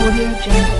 Audio Jungle.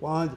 5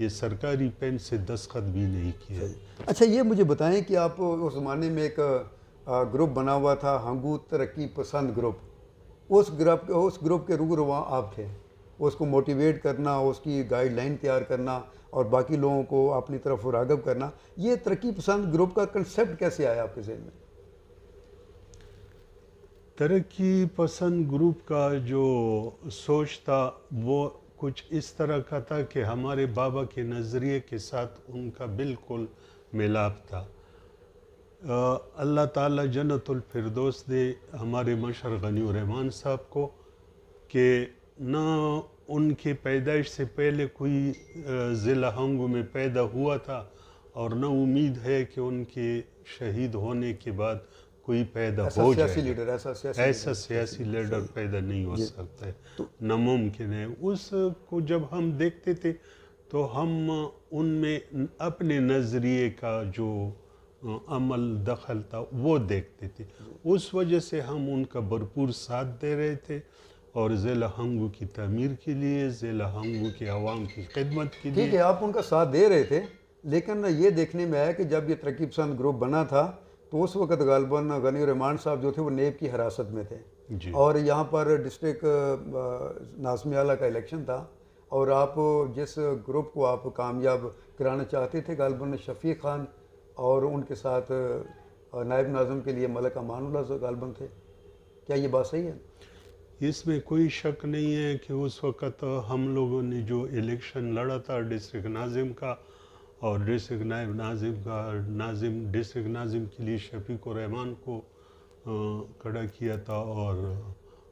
یہ سرکاری pain سے دستخط بھی نہیں کیا. اچھا یہ مجھے بتائیں کہ آپ اس زمانے میں ایک گروپ بنا ہوا تھا ہنگو ترقی پسند گروپ، اس گروپ کے رہنما آپ تھے، اس کو موٹیویٹ کرنا، اس کی گائیڈ لائن تیار کرنا اور باقی لوگوں کو اپنی طرف راغب کرنا. یہ ترقی پسند گروپ کا کنسیپٹ کیسے آیا آپ کے ذہن میں؟ ترقی پسند گروپ کا جو سوچ تھا وہ کچھ اس طرح کا تھا کہ ہمارے بابا کے نظریے کے ساتھ ان کا بالکل ملاپ تھا. اللہ تعالیٰ جنت الفردوس دے ہمارے مشر غنی الرحمان صاحب کو کہ نہ ان کے پیدائش سے پہلے کوئی ضلع ہنگو میں پیدا ہوا تھا اور نہ امید ہے کہ ان کے شہید ہونے کے بعد کوئی پیدا ہو جائے. ایسا سیاسی لیڈر پیدا نہیں ہو سکتا ہے، ناممکن ہے. اس کو جب ہم دیکھتے تھے تو ہم ان میں اپنے نظریے کا جو عمل دخل تھا وہ دیکھتے تھے. اس وجہ سے ہم ان کا بھرپور ساتھ دے رہے تھے اور ضلع ہنگو کی تعمیر کے لیے، ضلع ہنگو کے عوام کی خدمت کے لیے. ٹھیک ہے، آپ ان کا ساتھ دے رہے تھے، لیکن یہ دیکھنے میں آیا کہ جب یہ ترقی پسند گروپ بنا تھا تو اس وقت غالباً غنی الرحمان صاحب جو تھے وہ نیب کی حراست میں تھے جی. اور یہاں پر ڈسٹرکٹ ناظم اعلیٰ کا الیکشن تھا اور آپ جس گروپ کو آپ کامیاب کرانا چاہتے تھے غالباً شفیق خان اور ان کے ساتھ نائب ناظم کے لیے ملک امان اللہ غالباً تھے. کیا یہ بات صحیح ہے؟ اس میں کوئی شک نہیں ہے کہ اس وقت ہم لوگوں نے جو الیکشن لڑا تھا ڈسٹرکٹ ناظم کا اور ڈسٹرکٹ نائب ناظم کا، ڈسٹرکٹ ناظم کے لیے شفیق الرحمان کو کھڑا کیا تھا اور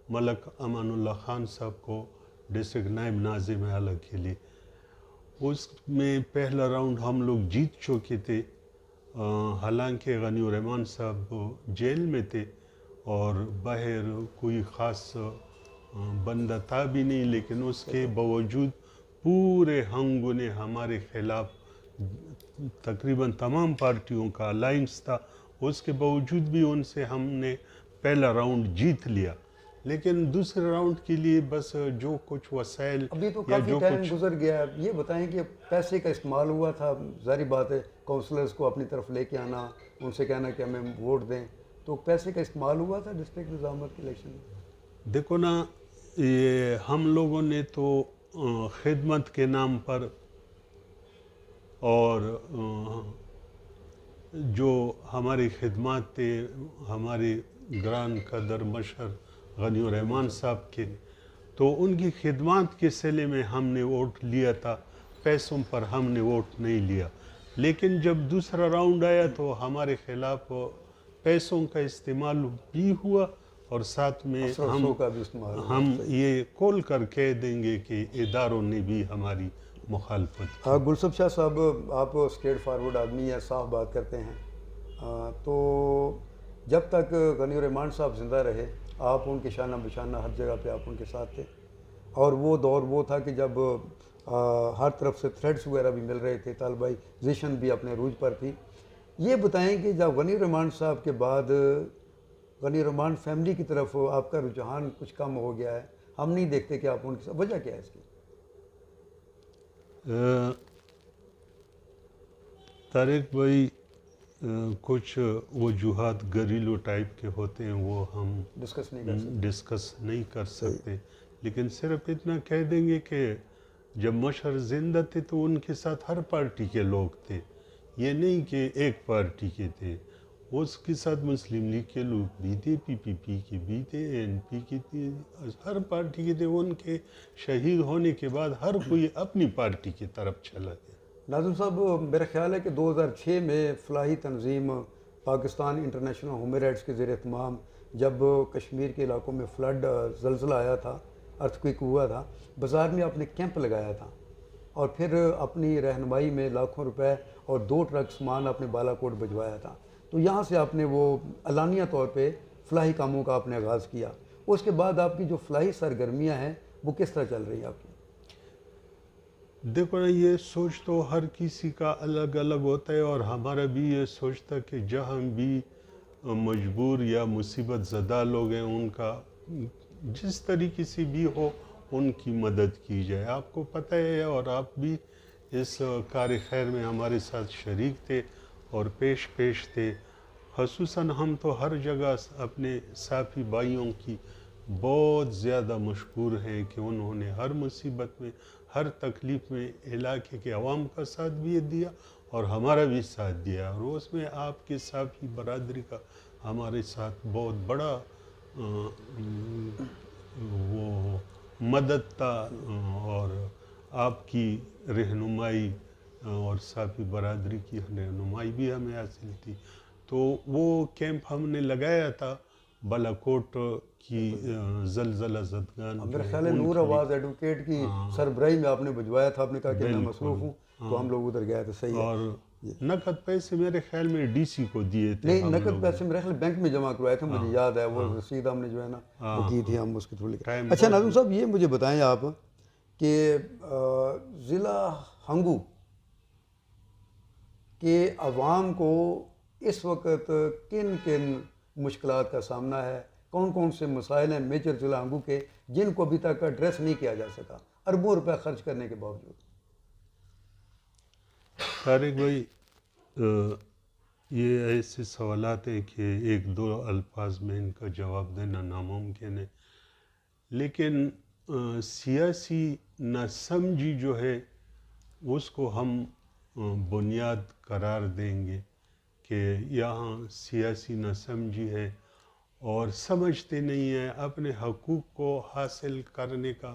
ملک امان اللہ خان صاحب کو ڈسٹرکٹ نائب ناظم اعلیٰ کے لیے. اس میں پہلا راؤنڈ ہم لوگ جیت چکے تھے، حالانکہ غنی الرحمان صاحب جیل میں تھے اور باہر کوئی خاص بندہ تھا بھی نہیں، لیکن اس کے باوجود پورے ہنگو نے ہمارے خلاف، تقریباً تمام پارٹیوں کا الائنس تھا، اس کے باوجود بھی ان سے ہم نے پہلا راؤنڈ جیت لیا. لیکن دوسرے راؤنڈ کے لیے بس جو کچھ وسائل ابھی تو کافی ٹائم گزر گیا ہے، یہ بتائیں کہ پیسے کا استعمال ہوا تھا، ظاہری بات ہے کونسلرز کو اپنی طرف لے کے آنا، ان سے کہنا کہ ہمیں ووٹ دیں، تو پیسے کا استعمال ہوا تھا ڈسٹرکٹ نظامت کے الیکشن میں؟ دیکھو نا، یہ ہم لوگوں نے تو خدمت کے نام پر اور جو ہماری خدمات تھے ہمارے گران قدر مشر غنی الرحمان صاحب کے، تو ان کی خدمات کے صلے میں ہم نے ووٹ لیا تھا، پیسوں پر ہم نے ووٹ نہیں لیا. لیکن جب دوسرا راؤنڈ آیا تو ہمارے خلاف پیسوں کا استعمال بھی ہوا اور ساتھ میں ہم یہ کھول کر کہہ دیں گے کہ اداروں نے بھی ہماری مخالفت کی. گلصف شاہ صاحب، آپ اسٹریٹ فارورڈ آدمی ہیں، صاف بات کرتے ہیں، تو جب تک غنی الرحمان صاحب زندہ رہے آپ ان کے شانہ بشانہ ہر جگہ پہ آپ ان کے ساتھ تھے، اور وہ دور وہ تھا کہ جب ہر طرف سے تھریڈز وغیرہ بھی مل رہے تھے، طالبائزیشن بھی اپنے عروج پر تھی. یہ بتائیں کہ جب غنی الرحمان صاحب کے بعد غنی الرحمان فیملی کی طرف آپ کا رجحان کچھ کم ہو گیا ہے، ہم نہیں دیکھتے کہ آپ ان کے ساتھ، وجہ کیا ہے اس کی؟ طارق بھائی، کچھ وجوہات گھریلو ٹائپ کے ہوتے ہیں، وہ ہم ڈسکس نہیں کر سکتے، لیکن صرف اتنا کہہ دیں گے کہ جب مشر زندہ تھے تو ان کے ساتھ ہر پارٹی کے لوگ تھے، یہ نہیں کہ ایک پارٹی کے تھے. اس کے ساتھ مسلم لیگ کے لوگ بھی تھے، پی پی پی کے بھی تھے، این پی کے تھے، ہر پارٹی کے تھے. ان کے شہید ہونے کے بعد ہر کوئی اپنی پارٹی کی طرف چلا گیا. ناظم صاحب، میرا خیال ہے کہ 2006 میں فلاحی تنظیم پاکستان انٹرنیشنل ہیومن رائٹس کے زیر اہتمام جب کشمیر کے علاقوں میں فلڈ زلزلہ آیا تھا، ارتھکویک ہوا تھا، بازار میں آپ نے کیمپ لگایا تھا اور پھر اپنی رہنمائی میں لاکھوں روپے اور 2 ٹرک سامان آپ نے بالا کوٹ بھجوایا تھا. تو یہاں سے آپ نے وہ علانیہ طور پہ فلاحی کاموں کا آپ نے آغاز کیا. اس کے بعد آپ کی جو فلاحی سرگرمیاں ہیں وہ کس طرح چل رہی ہیں آپ کی؟ دیکھو نا، یہ سوچ تو ہر کسی کا الگ الگ ہوتا ہے، اور ہمارا بھی یہ سوچتا کہ جہاں بھی مجبور یا مصیبت زدہ لوگ ہیں ان کا جس طریقے سے بھی ہو ان کی مدد کی جائے. آپ کو پتہ ہے اور آپ بھی اس کار خیر میں ہمارے ساتھ شریک تھے اور پیش تھے. خصوصاً ہم تو ہر جگہ اپنے صافی بھائیوں کی بہت زیادہ مشکور ہیں کہ انہوں نے ہر مصیبت میں، ہر تکلیف میں علاقے کے عوام کا ساتھ بھی دیا اور ہمارا بھی ساتھ دیا، اور اس میں آپ کے صافی برادری کا ہمارے ساتھ بہت بڑا وہ مدد تھا، اور آپ کی رہنمائی اور صافی برادری کی رہنمائی بھی ہمیں حاصل تھی. تو وہ کیمپ ہم نے لگایا تھا بالاکوٹ کی زلزلہ زدگان. میرا خیال ہے نور آواز ایڈوکیٹ کی سربراہی میں آپ نے بھجوایا تھا، آپ نے کہا کہ میں مصروف ہوں تو ہم لوگ ادھر گئے تھے. صحیح ہے. اور نقد پیسے میرے خیال میں ڈی سی کو دیے تھے. نہیں، نقد پیسے میرے خیال بینک میں جمع کروائے تھے، مجھے یاد ہے. وہ رسید ہم نے جو ہے نا وہ کی تھی، ہم اس کے تھرو لکھا. اچھا ناظم صاحب، یہ مجھے بتائیں آپ کہ ضلع ہنگو کے عوام کو اس وقت کن کن مشکلات کا سامنا ہے، کون کون سے مسائل ہیں میجر ضلع ہنگو کے جن کو ابھی تک ایڈریس نہیں کیا جا سکا اربوں روپے خرچ کرنے کے باوجود؟ طارق بھائی، یہ ایسے سوالات ہیں کہ ایک دو الفاظ میں ان کا جواب دینا ناممکن ہے، لیکن سیاسی ناسمجھی جو ہے اس کو ہم بنیاد قرار دیں گے کہ یہاں سیاسی ناسمجھی ہے اور سمجھتے نہیں ہیں اپنے حقوق کو حاصل کرنے کا،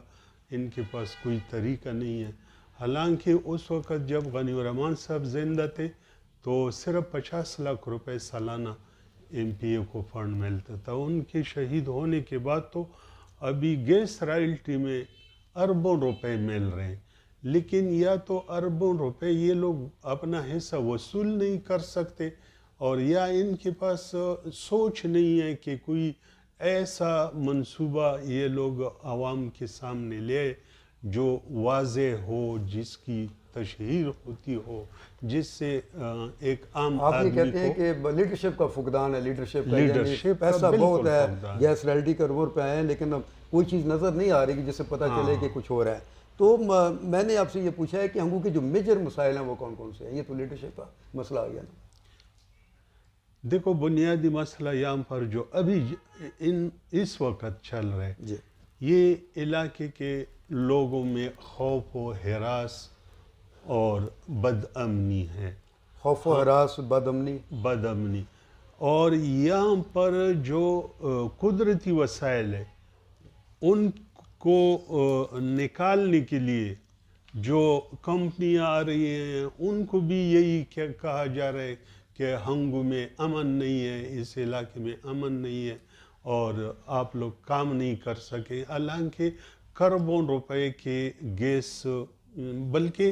ان کے پاس کوئی طریقہ نہیں ہے. حالانکہ اس وقت جب غنی الرحمان صاحب زندہ تھے تو صرف 50 لاکھ روپے سالانہ ایم پی اے کو فنڈ ملتا تھا. ان کے شہید ہونے کے بعد تو ابھی گیس رائلٹی میں اربوں روپے مل رہے ہیں، لیکن یا تو اربوں روپے یہ لوگ اپنا حصہ وصول نہیں کر سکتے، اور یا ان کے پاس سوچ نہیں ہے کہ کوئی ایسا منصوبہ یہ لوگ عوام کے سامنے لے جو واضح ہو، جس کی تشہیر ہوتی ہو، جس سے ایک عام آپ یہ آدمی کہتے ہیں کو کہ لیڈرشپ کا فقدان ہے، لیڈرشپ کا، یعنی لیڈرشپ کا پیسہ بالکل بہت ہے، فقدان. گیس رائلٹی کا اربوں روپے ہیں، لیکن اب کوئی چیز نظر نہیں آ رہی کہ جس سے پتہ چلے کہ کچھ ہو رہا ہے. تو میں نے آپ سے یہ پوچھا ہے کہ ہنگو کے جو میجر مسائل ہیں وہ کون کون سے ہیں؟ یہ تو لیڈرشپ کا مسئلہ آ گیا نا. دیکھو، بنیادی مسئلہ یہاں پر جو ابھی اس وقت چل رہا ہے، جی، یہ علاقے کے لوگوں میں خوف و ہراس اور بد امنی ہے. خوف و ہراس، بد امنی. اور یہاں پر جو قدرتی وسائل ہے ان کو نکالنے کے لیے جو کمپنیاں آ رہی ہیں ان کو بھی یہی کہا جا رہا ہے کہ ہنگو میں امن نہیں ہے، اس علاقے میں امن نہیں ہے اور آپ لوگ کام نہیں کر سکے. حالانکہ کروڑوں روپے کے گیس، بلکہ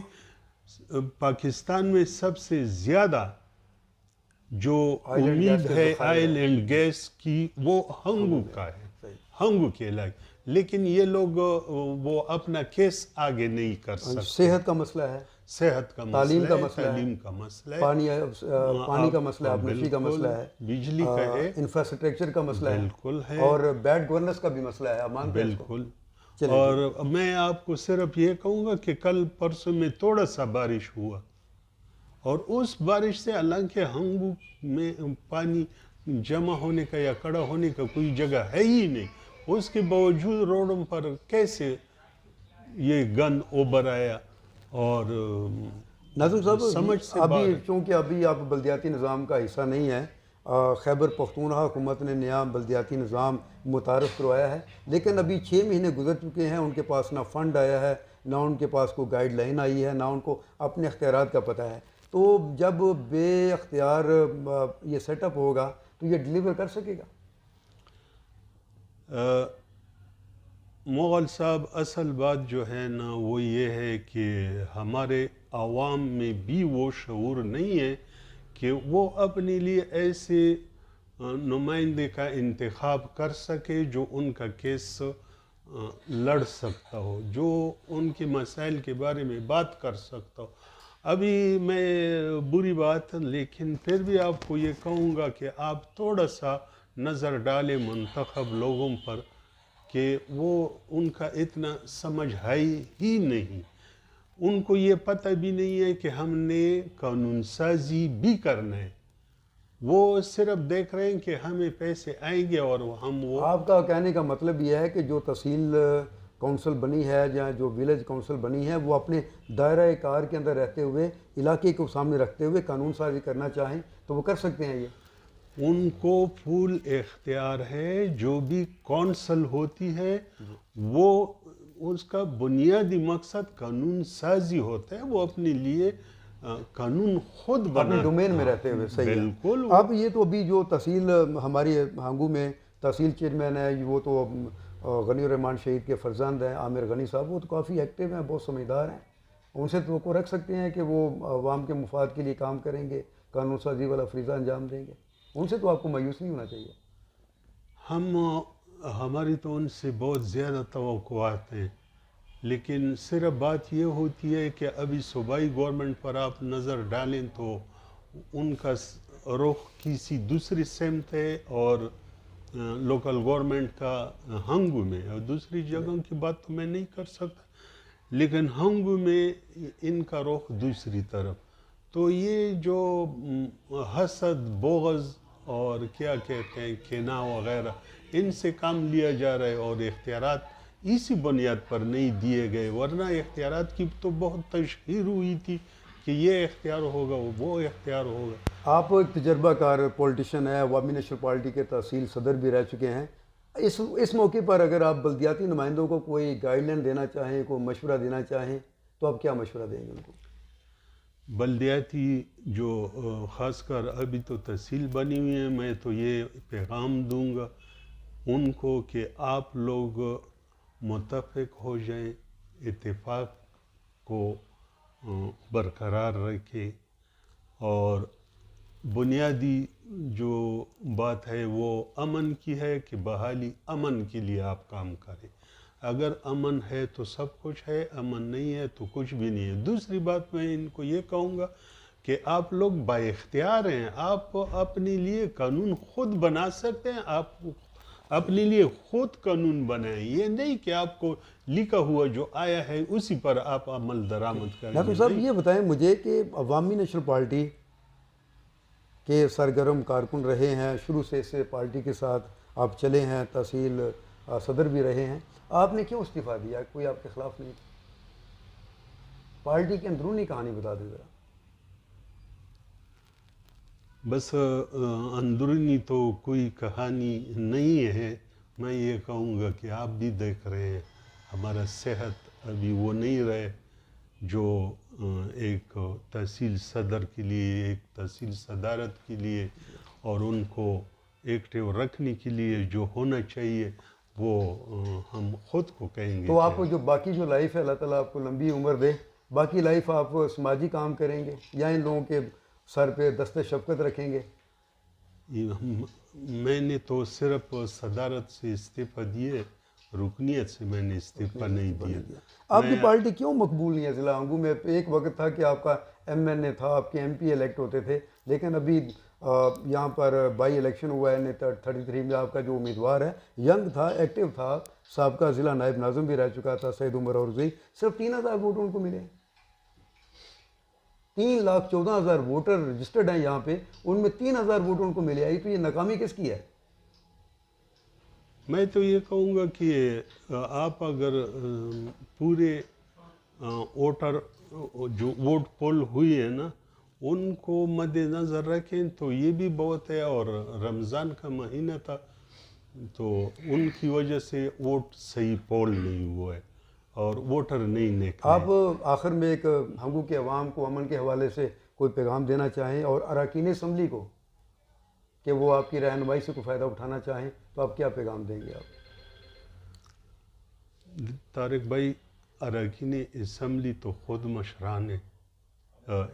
پاکستان میں سب سے زیادہ جو امید ہے آئل اینڈ گیس کی وہ ہنگو کا ہے، ہنگو کے علاقے. لیکن یہ لوگ وہ اپنا کیس آگے نہیں کر سکتے. صحت کا مسئلہ ہے، صحت کا تعلیم کا مسئلہ ہے، تعلیم کا مسئلہ ہے، پانی کا مسئلہ ہے، آبنوشی کا مسئلہ ہے، بجلی کا ہے، انفراسٹرکچر کا مسئلہ ہے، بالکل ہے، اور بیڈ گورننس کا بھی مسئلہ ہے. بالکل. اور میں آپ کو صرف یہ کہوں گا کہ کل پرسوں میں تھوڑا سا بارش ہوا، اور اس بارش سے حالانکہ ہنگو میں پانی جمع ہونے کا یا کڑا ہونے کا کوئی جگہ ہے ہی نہیں، اس کے باوجود روڈوں پر کیسے یہ گند ابھر آیا. اور ناظم صاحب، سمجھ سے ابھی چونکہ ابھی آپ بلدیاتی نظام کا حصہ نہیں ہیں، خیبر پختونخوا حکومت نے نیا بلدیاتی نظام متعارف کروایا ہے، لیکن ابھی 6 مہینے گزر چکے ہیں، ان کے پاس نہ فنڈ آیا ہے، نہ ان کے پاس کوئی گائیڈ لائن آئی ہے، نہ ان کو اپنے اختیارات کا پتہ ہے. تو جب بے اختیار یہ سیٹ اپ ہوگا تو یہ ڈیلیور کر سکے گا؟ مغل صاحب، اصل بات جو ہے نا وہ یہ ہے کہ ہمارے عوام میں بھی وہ شعور نہیں ہے کہ وہ اپنے لیے ایسے نمائندے کا انتخاب کر سکے جو ان کا کیس لڑ سکتا ہو، جو ان کے مسائل کے بارے میں بات کر سکتا ہو. ابھی میں بری بات لیکن پھر بھی آپ کو یہ کہوں گا کہ آپ تھوڑا سا نظر ڈالیں منتخب لوگوں پر کہ وہ ان کا اتنا سمجھ ہے ہی نہیں. ان کو یہ پتہ بھی نہیں ہے کہ ہم نے قانون سازی بھی کرنا ہے. وہ صرف دیکھ رہے ہیں کہ ہمیں پیسے آئیں گے اور ہم وہ. آپ کا کہنے کا مطلب یہ ہے کہ جو تحصیل کونسل بنی ہے یا جو ولیج کونسل بنی ہے وہ اپنے دائرہ کار کے اندر رہتے ہوئے علاقے کو سامنے رکھتے ہوئے قانون سازی کرنا چاہیں تو وہ کر سکتے ہیں. یہ ان کو پھول اختیار ہے. جو بھی کونسل ہوتی ہے وہ اس کا بنیادی مقصد قانون سازی ہوتا ہے. وہ اپنے لیے قانون خود اپنے بنا ڈومین میں رہتے ہوئے. صحیح ہے. بالکل. اب یہ تو ابھی جو تحصیل ہماری ہانگو میں تحصیل چیئرمین ہے وہ تو غنی الرحمان شہید کے فرزند ہیں عامر غنی صاحب. وہ تو کافی ایکٹیو ہیں, بہت سمجھدار ہیں. ان سے توقع رکھ سکتے ہیں کہ وہ عوام کے مفاد کے لیے کام کریں گے, قانون سازی والا فریضہ انجام دیں گے. ان سے تو آپ کو مایوس نہیں ہونا چاہیے. ہماری تو ان سے بہت زیادہ توقعات ہیں, لیکن صرف بات یہ ہوتی ہے کہ ابھی صوبائی گورنمنٹ پر آپ نظر ڈالیں تو ان کا رخ کسی دوسری سمت ہے اور لوکل گورنمنٹ کا ہنگو میں. اور دوسری جگہوں کی بات تو میں نہیں کر سکتا, لیکن ہنگو میں ان کا رخ دوسری طرف. تو یہ جو حسد, بغض اور کیا کہتے ہیں کینہ وغیرہ, ان سے کام لیا جا رہا ہے اور اختیارات اسی بنیاد پر نہیں دیے گئے. ورنہ اختیارات کی تو بہت تشہیر ہوئی تھی کہ یہ اختیار ہوگا, وہ اختیار ہوگا. آپ ایک تجربہ کار پولیٹیشین ہیں, عوامی نیشنل پارٹی کے تحصیل صدر بھی رہ چکے ہیں. اس موقع پر اگر آپ بلدیاتی نمائندوں کو کوئی گائیڈ لائن دینا چاہیں, کوئی مشورہ دینا چاہیں تو آپ کیا مشورہ دیں گے ان کو؟ بلدیاتی جو خاص کر ابھی تو تحصیل بنی ہوئی ہیں, میں تو یہ پیغام دوں گا ان کو کہ آپ لوگ متفق ہو جائیں, اتفاق کو برقرار رکھیں, اور بنیادی جو بات ہے وہ امن کی ہے کہ بحالی امن کے لیے آپ کام کریں. اگر امن ہے تو سب کچھ ہے, امن نہیں ہے تو کچھ بھی نہیں ہے. دوسری بات میں ان کو یہ کہوں گا کہ آپ لوگ با اختیار ہیں, آپ اپنے لیے قانون خود بنا سکتے ہیں. آپ اپنے لیے خود قانون بنائیں, یہ نہیں کہ آپ کو لکھا ہوا جو آیا ہے اسی پر آپ عمل درآمد کریں. ڈاکٹر صاحب یہ بتائیں مجھے کہ عوامی نیشنل پارٹی کے سرگرم کارکن رہے ہیں, شروع سے اس پارٹی کے ساتھ آپ چلے ہیں, تحصیل صدر بھی رہے ہیں, آپ نے کیوں استعفیٰ دیا؟ کوئی آپ کے خلاف نہیں تھا؟ پارٹی کی اندرونی کہانی بتا دیں ذرا. بس اندرونی تو کوئی کہانی نہیں ہے. میں یہ کہوں گا کہ آپ بھی دیکھ رہے ہیں ہمارا صحت ابھی وہ نہیں رہے جو ایک تحصیل صدر کے لیے, ایک تحصیل صدارت کے لیے اور ان کو ایکٹیو رکھنے کے لیے جو ہونا چاہیے وہ ہم خود کو کہیں گے. تو آپ کو جو باقی جو لائف ہے اللہ تعالیٰ آپ کو لمبی عمر دے, باقی لائف آپ سماجی کام کریں گے یا ان لوگوں کے سر پہ دست شفقت رکھیں گے؟ میں نے تو صرف صدارت سے استعفیٰ دیے, رکنیت سے میں نے استعفیٰ نہیں دیا. آپ کی پارٹی کیوں مقبول نہیں ہے ضلع ہانگو میں؟ ایک وقت تھا کہ آپ کا ایم این اے تھا, آپ کے ایم پی الیکٹ ہوتے تھے, لیکن ابھی یہاں پر بائی الیکشن ہوا ہے 33 میں. آپ کا جو امیدوار ہے ینگ تھا, ایکٹیو تھا, سابقہ ضلع نائب ناظم بھی رہ چکا تھا, سید عمر اورزئی, صرف 3000 ووٹ ان کو ملے. 3,14,000 ووٹر رجسٹرڈ ہیں یہاں پہ, ان میں 3,000 ووٹ ان کو ملے آئی. تو یہ ناکامی کس کی ہے؟ میں تو یہ کہوں گا کہ آپ اگر پورے ووٹر جو ووٹ پول ہوئی ہے نا ان کو مد نظر رکھیں تو یہ بھی بہت ہے. اور رمضان کا مہینہ تھا تو ان کی وجہ سے ووٹ صحیح پول نہیں ہوا ہے اور ووٹر نہیں نکلے. آپ آخر میں ایک ہنگو کے عوام کو امن کے حوالے سے کوئی پیغام دینا چاہیں اور اراکین اسمبلی کو کہ وہ آپ کی رہنمائی سے کوئی فائدہ اٹھانا چاہیں تو آپ کیا پیغام دیں گے؟ آپ طارق بھائی, اراکین اسمبلی تو خود مشران ہیں,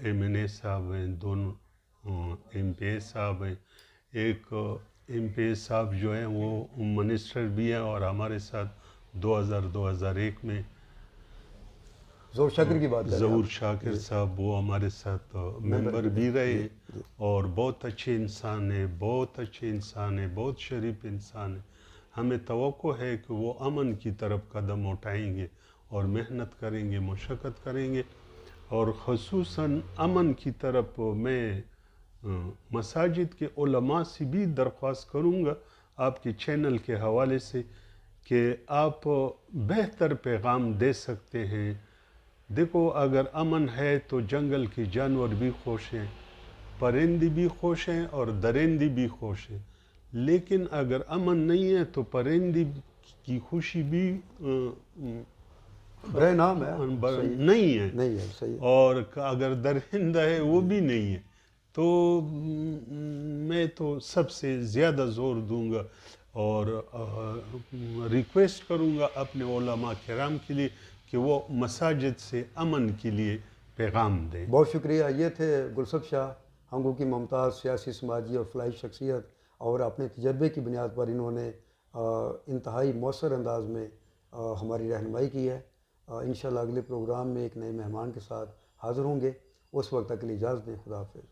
ایم این اے صاحب ہیں, دونوں ایم پی اے صاحب ہیں. ایک ایم پی اے صاحب جو ہیں وہ منسٹر بھی ہیں اور ہمارے ساتھ 2001 میں ظہور شاکر کی بات کریں. ظہور شاکر صاحب وہ ہمارے ساتھ ممبر بھی رہے ہیں اور بہت اچھے انسان ہیں, بہت اچھے انسان ہیں, بہت شریف انسان ہیں. ہمیں توقع ہے کہ وہ امن کی طرف قدم اٹھائیں گے اور محنت کریں گے, مشقت کریں گے اور خصوصاً امن کی طرف میں مساجد کے علماء سے بھی درخواست کروں گا آپ کے چینل کے حوالے سے کہ آپ بہتر پیغام دے سکتے ہیں. دیکھو اگر امن ہے تو جنگل کے جانور بھی خوش ہیں، پرندے بھی خوش ہیں اور درندے بھی خوش ہیں. لیکن اگر امن نہیں ہے تو پرندے کی خوشی بھی برے نام ہے، نہیں ہے، نہیں ہے، صحیح. اور اگر درندہ ہے وہ بھی نہیں ہے. تو میں تو سب سے زیادہ زور دوں گا اور ریکویسٹ کروں گا اپنے علماء کرام کے لیے کہ وہ مساجد سے امن کے لیے پیغام دیں. بہت شکریہ. یہ تھے گلسب شاہ، ہنگو کی ممتاز سیاسی، سماجی اور فلاحی شخصیت، اور اپنے تجربے کی بنیاد پر انہوں نے انتہائی مؤثر انداز میں ہماری رہنمائی کی ہے. انشاءاللہ اگلے پروگرام میں ایک نئے مہمان کے ساتھ حاضر ہوں گے. اس وقت تک کے لیے اجازت دیں. خدا حافظ.